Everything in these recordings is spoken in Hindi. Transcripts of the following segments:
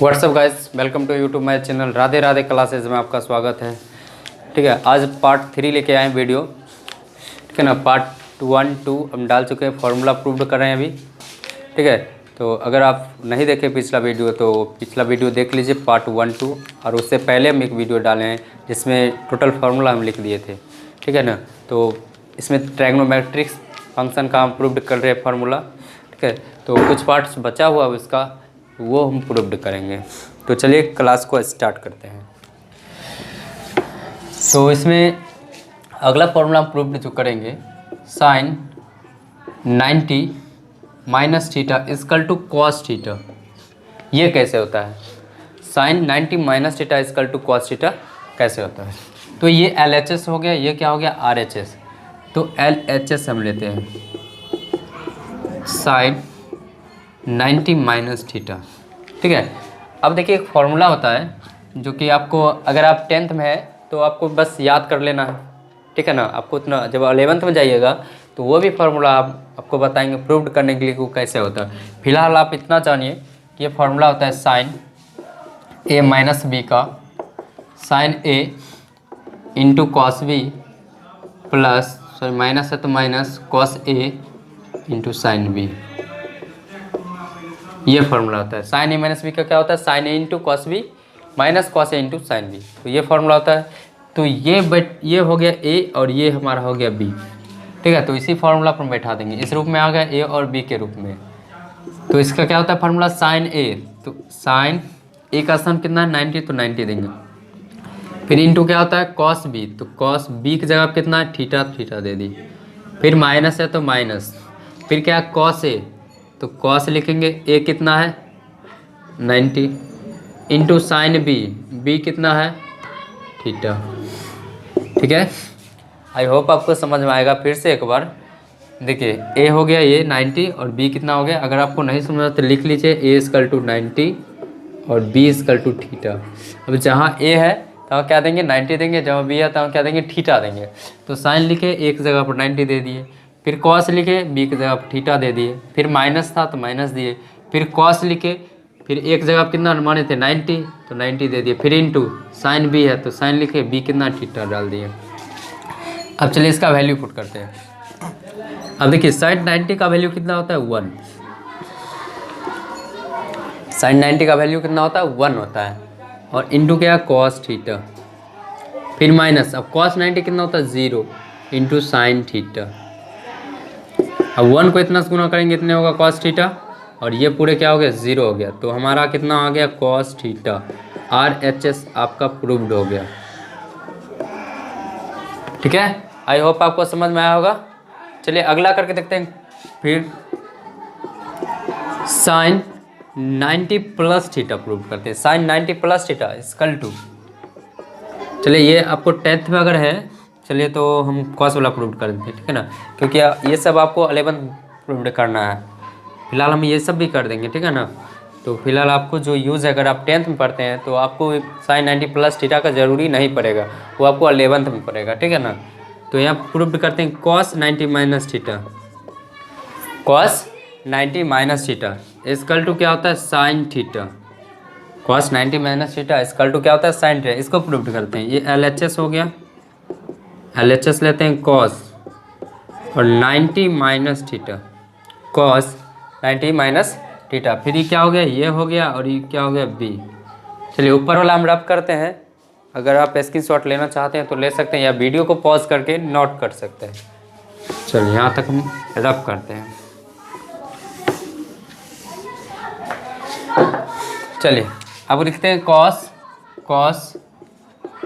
WhatsApp guys, welcome to YouTube my channel Radhe Radhe classes में आपका स्वागत है। ठीक है, आज पार्ट 3 लेके आए वीडियो। ठीक है ना, पार्ट 1 2 हम डाल चुके हैं, फार्मूला प्रूव्ड कर रहे हैं अभी। ठीक है, तो अगर आप नहीं देखे पिछला वीडियो तो पिछला वीडियो देख लीजिए, पार्ट 1 2। और उससे पहले हम एक वीडियो डाले हैं जिसमें टोटल फार्मूला हम लिख दिए थे। ठीक है ना, तो इसमें ट्रायगोनोमेट्रिक फंक्शन का हम प्रूव्ड कर रहे हैं फार्मूला। ठीक है, तो कुछ पार्ट्स बचा हुआ है उसका, वो हम प्रूव्ड करेंगे। तो चलिए क्लास को स्टार्ट करते हैं। तो इसमें अगला फॉर्मूला हम प्रूव्ड जो करेंगे, sine 90 minus theta equal to cos theta. ये कैसे होता है? Sine 90 minus theta equal to cos theta कैसे होता है? तो ये LHS हो गया, ये क्या हो गया? RHS। तो LHS हम लेते हैं, साइन 90 माइनस थीटा। ठीक है, अब देखिए एक फॉर्मूला होता है जो कि आपको, अगर आप 10th में है तो आपको बस याद कर लेना है। ठीक है ना, आपको इतना, जब 11th में जाइएगा तो वो भी फार्मूला आपको बताएंगे प्रूव्ड करने के लिए वो कैसे होता है। फिलहाल आप इतना जानिए कि ये फार्मूला होता है साइन A माइनस बी का sine A into cos B plus, sorry minus है तो minus cos A into sine B. ये फार्मूला होता है। साइन A माइनस बी का क्या होता है? Sine A into cos B minus cos A into sine B. तो ये फार्मूला होता है। तो ये हो गया A और ये हमारा हो गया B। ठीक है, तो इसी फार्मूला पर बैठा देंगे, इस रूप में आ गया A और B के रूप में। तो इसका क्या होता है फार्मूला? साइन A, तो साइन A का स्थान कितना है? 90, तो 90 देंगे। फिर इंटू क्या होता है? कॉस B, तो कॉस B की जगह कितना है? थीटा, थीटा दे दी। फिर माइनस है तो माइनस, फिर क्या? कॉस A, तो कॉस लिखेंगे, A कितना है? 90 इंटू साइन B, B कितना है? थीटा। ठीक है, आई होप आपको समझ में आएगा। फिर से एक बार देखिए, A हो गया ये 90 और B कितना हो गया? अगर आपको नहीं समझ तो लिख लीजिए, A इक्वल टू 90 और B इक्वल टू थीटा। अब जहाँ A है तो क्या देंगे? 90 देंगे, जहाँ B है तो क्या देंगे? थीटा देंगे। तो साइन लिखे, एक जगह पर 90 दे दिए, फिर कॉस लिखे, B की जगह पर थीटा दे दिए, फिर माइनस था तो माइनस दिए, फिर कॉस लिखे, फिर एक जगह पर कितना माने थे? 90, तो 90 दे दिए, फिर इंटू साइन B है तो साइन लिखे, B कितना? थीटा डाल दिए। अब चलिए इसका वैल्यू पुट करते हैं। अब देखिए साइन 90 का वैल्यू कितना होता है? 1। साइन 90 का वैल्यू कितना होता है? 1 होता है। और इंटू क्या? कॉस थीटा, फिर माइनस, अब कॉस 90 कितना होता है? 0 इंटू साइन थीटा। अब 1 को इतना से गुना करेंगे, इतने होगा कॉस थीटा, और ये पूरे क्या हो गया? 0 हो गया। तो हमारा कितना आ गया? Cos theta. RHS आपका प्रूव्ड हो गया। ठीक है, आई होप आपको समझ में आया होगा। चलिए अगला करके देखते हैं। फिर साइन 90 प्लस थीटा प्रूव करते हैं। Sine 90 plus theta equal to, चलिए ये आपको 10th में अगर है, चलिए तो हम कॉस वाला प्रूव कर देते हैं। ठीक है ना, क्योंकि ये सब आपको 11th प्रूव करना है। फिलहाल हम ये सब भी कर देंगे। ठीक है ना, तो फिलहाल आपको जो यूज़ है, अगर आप 10th में पढ़ते हैं तो आपको साइन 90 प्लस थीटा का ज़रूरी नहीं पड़ेगा, वो आपको 11th में पड़ेगा। ठीक है ना, तो यहाँ प्रूव करते हैं cos 90 minus theta, cos 90 minus theta equal to क्या होता है? Sine theta. Cos 90 minus theta equal to क्या होता है? Sine theta. इसको प्रूव करते हैं। ये LHS हो गया, LHS लेते हैं कॉस और 90 minus theta, cos 90 minus theta. फिर ये क्या हो गया? ये हो गया, और ये क्या हो गया? B। चलिए ऊपर वाला हम रब करते हैं। अगर आप स्क्रीनशॉट लेना चाहते हैं तो ले सकते हैं, या वीडियो को पॉज करके नोट कर सकते हैं। चलिए यहाँ तक हम रब करते हैं। चलिए अब लिखते हैं कॉस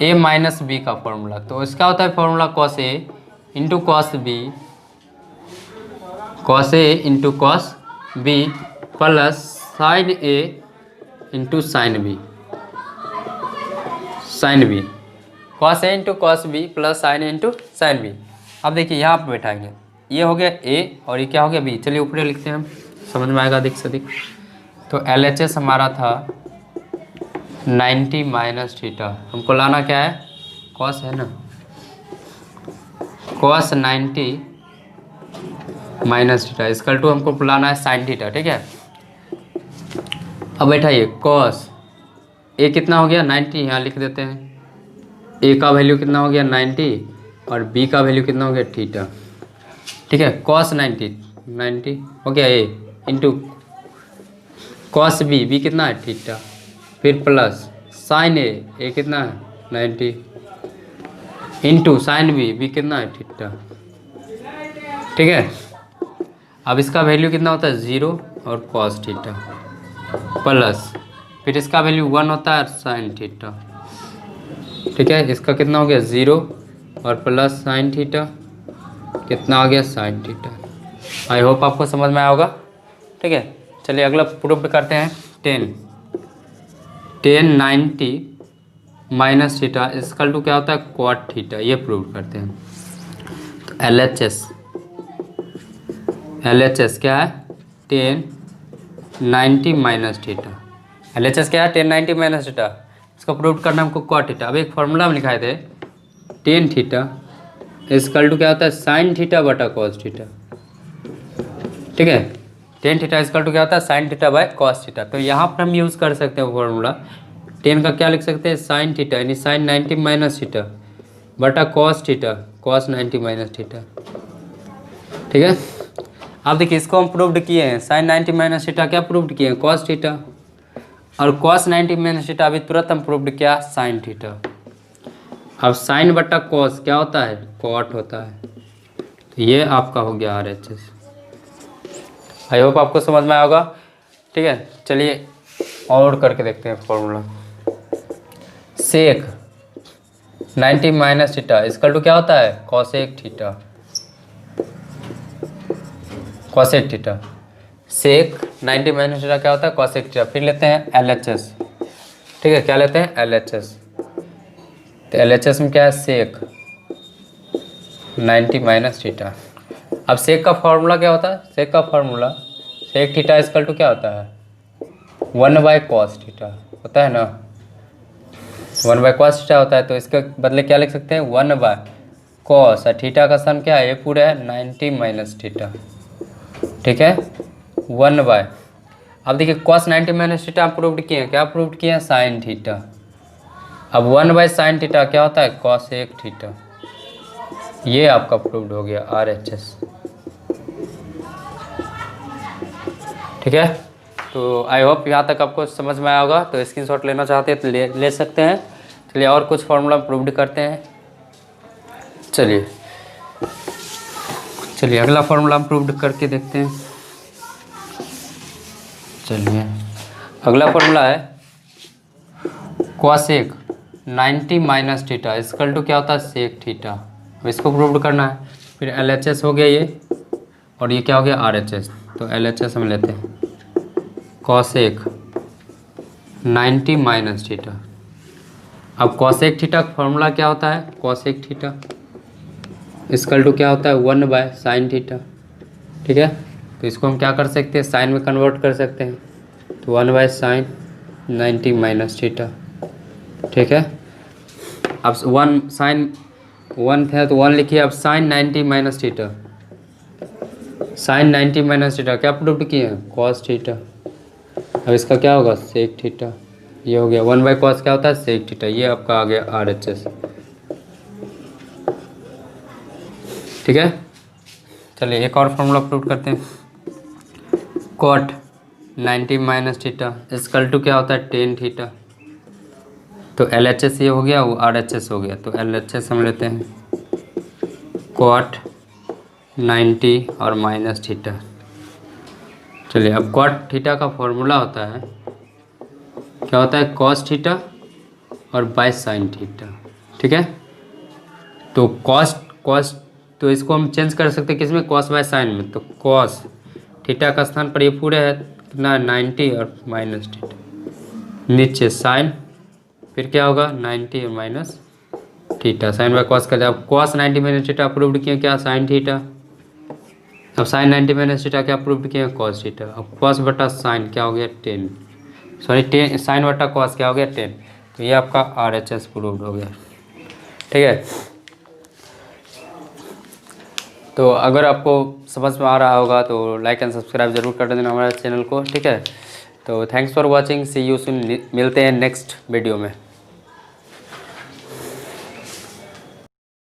A माइनस B का फॉर्मूला। तो इसका होता है formula cos A into cos B, cos A into cos B plus sine A into sine B, sine B, cos A into cos B plus sine A into sine B। अब देखिए यहाँ पर बैठाएंगे, ये हो गया A और ये क्या हो गया? B। चलिए ऊपर लिखते हैं, हम समझ में आएगा अधिक से अधिक। तो LHS हमारा था 90 माइनस थीटा, हमको लाना क्या है? कॉस है ना, cos 90 minus theta equal to हमको लाना है साइन थीटा। ठीक है, अब बैठाइए कॉस ए कितना हो गया 90, यहाँ लिख देते हैं। ए का वैल्यू कितना हो गया 90 और बी का वैल्यू कितना हो गया थीटा। ठीक है, कॉस 90 हो गया ए इंटू कॉस बी कितना है थीटा, फिर प्लस साइन ए कितना है 90 इंटू साइन बी कितना है थीटा। ठीक है, अब इसका वैल्यू कितना होता है 0 और कॉस थीटा प्लस फिर इसका वैल्यू 1 होता है साइन थीटा। ठीक है, इसका कितना हो गया 0 और प्लस साइन थीटा कितना आ गया साइन थीटा। आई होप आपको समझ में आया होगा। ठीक है, चलिए अगला प्रूफ करते हैं। 10 90 माइनस थीटा इसकल टू क्या होता है क्वाट थीटा, ये प्रूव करते हैं। तो LHS क्या है 10 90 माइनस थीटा। LHS क्या है 10 90 माइनस थीटा, इसको प्रूव करना हमको क्वाट थीटा। अब एक फॉर्मूला में लिखाए थे 10 थीटा इसकल टू क्या होता है साइन थीटा बटा कॉस थीटा। ठीक है, 10 थीटा इसकल टू क्या होता है sine theta by cos theta. तो यहाँ पर हम यूज़ कर सकते हैं फॉर्मूला 10 का क्या लिख सकते हैं साइन थीटा यानी साइन 90 माइनस थीटा बटा cos theta cos 90 minus theta. ठीक है, अब देखिए इसको हम प्रूव्ड किए हैं साइन 90 माइनस थीटा क्या प्रूव्ड किए हैं कॉस थीटा, और कॉस 90 माइनस थीटा अभी तुरंत हम प्रूव्ड किया साइन थीटा। अब साइन बटा कॉस क्या होता है कॉट होता है। तो ये आपका हो गया RHS। आई होप आपको समझ में आया होगा। ठीक है, चलिए और करके देखते हैं फॉर्मूला। सेक 90 माइनस थीटा इसका टू क्या होता है कॉसेक थीटा, कॉसेक थीटा। सेक 90 माइनस थीटा क्या होता है कॉसेक थीटा। फिर लेते हैं LHS। ठीक है, क्या लेते हैं LHS। तो LHS में क्या है सेक 90 माइनस थीटा। अब सेक का फॉर्मूला क्या होता है, सेक का formula sec theta equal to क्या होता है 1 बाय कॉस थीटा होता है ना, 1 बाय कॉस थीटा होता है। तो इसके बदले क्या लिख सकते हैं 1 बाय कॉस और थीटा का सन क्या है ये पूरा है 90 माइनस थीटा। ठीक है, 1 बाय अब देखिए कॉस 90 माइनस थीटा प्रूव्ड किए हैं, क्या प्रूव्ड किए हैं साइन थीटा। अब 1 बाय साइन थीटा क्या होता है कॉस एक थीटा, ये आपका प्रूव्ड हो गया RHS। ठीक है, तो आई होप यहाँ तक आपको समझ में आया होगा। तो स्क्रीनशॉट लेना चाहते हैं तो ले सकते हैं। चलिए और कुछ फॉर्मूला प्रूव्ड करते हैं। चलिए अगला फॉर्मूला हम प्रूव्ड करके देखते हैं। चलिए अगला फॉर्मूला है cosec 90 minus theta equal to क्या होता है सेक थीटा। अब इसको प्रूव्ड करना है। फिर LHS हो गया ये और ये क्या हो गया RHS। तो LHS हम लेते हैं कॉसेक 90 माइनस थीटा। अब कॉसेक थीटा का फॉर्मूला क्या होता है कॉसेक थीटा इसकल टू क्या होता है 1 बाय साइन थीटा। ठीक है, तो इसको हम क्या कर सकते हैं साइन में कन्वर्ट कर सकते हैं। तो 1 बाय साइन 90 माइनस थीटा। ठीक है, अब 1 साइन 1 था तो 1 लिखिए। अब sine 90 minus theta, sine 90 minus theta क्या प्रूव्ड किए हैं कॉस थीटा। अब इसका क्या होगा सेक थीटा, ये हो गया 1 बाय कॉस क्या होता है सेक थीटा, ये आपका आ गया RHS। ठीक है, चलिए एक और फॉर्मूला प्रूव करते हैं। Cot 90 minus theta equal to क्या होता है टेन थीटा। तो LHS ये हो गया, वो RHS हो गया। तो LHS हम लेते हैं कॉट 90 और माइनस थीटा। चलिए अब कॉट थीटा का फॉर्मूला होता है क्या होता है कॉस थीटा और बाय साइन थीटा। ठीक है, तो कॉस तो इसको हम चेंज कर सकते हैं किसमें कॉस बाय साइन में। तो कॉस थीटा का स्थान पर ये पूरे है कितना 90 और माइनस थीटा, नीचे साइन फिर क्या होगा 90 और minus theta. Sine by cos का जब कॉस 90 माइनस थीटा प्रूव्ड किए क्या साइन थीटा। अब साइन 90 माइनस थीटा क्या प्रूव्ड किए कॉस थीटा। अब कॉस बटा साइन क्या हो गया 10, सॉरी 10 साइन बटा कॉस क्या हो गया 10। तो ये आपका RHS प्रूव्ड हो गया। ठीक है, तो अगर आपको समझ में आ रहा होगा तो लाइक एंड सब्सक्राइब जरूर कर देना हमारे चैनल को। ठीक है, तो thanks for watching, see you soon, मिलते हैं नेक्स्ट वीडियो में।